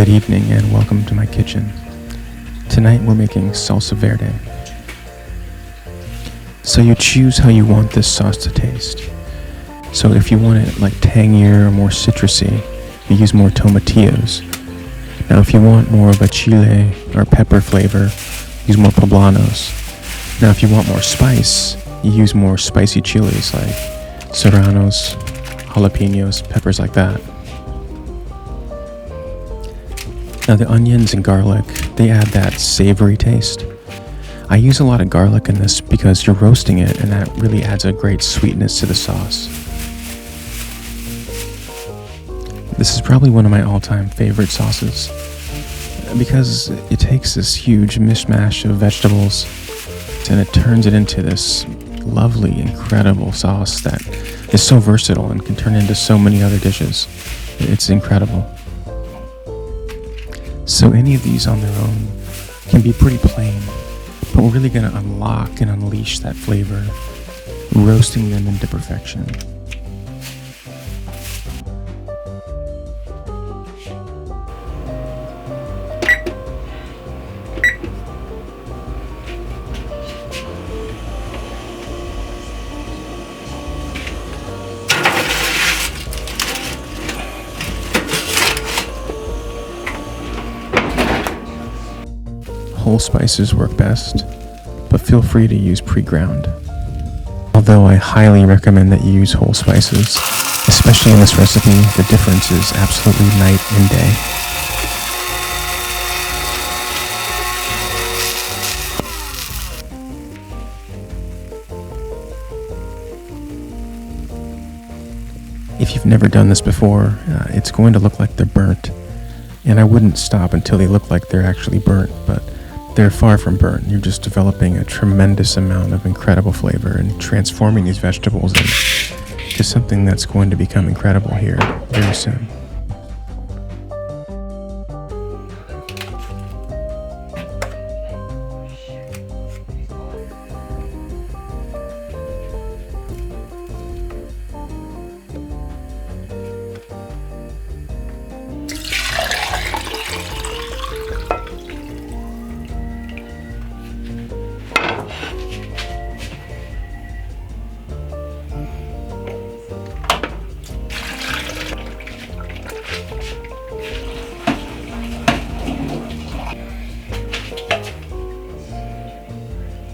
Good evening and welcome to my kitchen. Tonight we're making Salsa Verde. So you choose how you want this sauce to taste. So if you want it like tangier or more citrusy, you use more tomatillos. Now if you want more of a chile or pepper flavor, use more poblanos. Now if you want more spice, you use more spicy chilies like serranos, jalapenos, peppers like that. Now the onions and garlic, they add that savory taste. I use a lot of garlic in this because you're roasting it and that really adds a great sweetness to the sauce. This is probably one of my all-time favorite sauces because it takes this huge mishmash of vegetables and it turns it into this lovely, incredible sauce that is so versatile and can turn into so many other dishes. It's incredible. So any of these on their own can be pretty plain, but we're really going to unlock and unleash that flavor, roasting them into perfection. Whole spices work best, but feel free to use pre-ground. Although I highly recommend that you use whole spices, especially in this recipe, the difference is absolutely night and day. If you've never done this before, it's going to look like they're burnt, and I wouldn't stop until they look like they're actually burnt, but they're far from burnt. You're just developing a tremendous amount of incredible flavor and transforming these vegetables into something that's going to become incredible here very soon.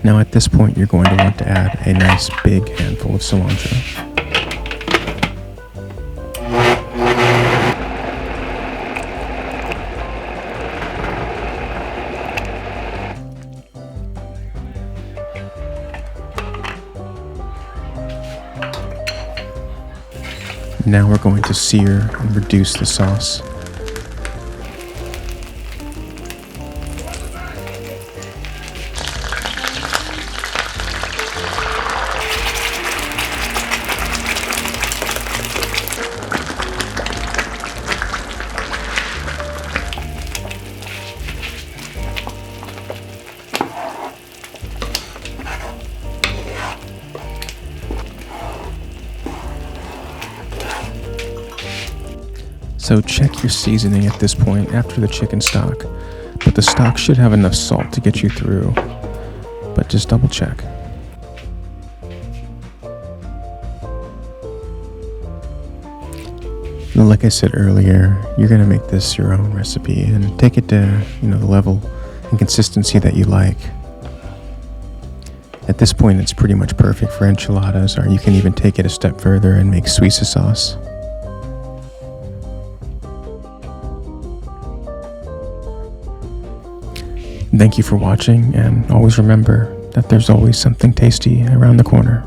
Now at this point you're going to want to add a nice big handful of cilantro. Now we're going to sear and reduce the sauce. So check your seasoning at this point after the chicken stock, but the stock should have enough salt to get you through, but just double check. Like I said earlier, you're going to make this your own recipe and take it to, the level and consistency that you like. At this point, it's pretty much perfect for enchiladas, or you can even take it a step further and make suiza sauce. Thank you for watching, and always remember that there's always something tasty around the corner.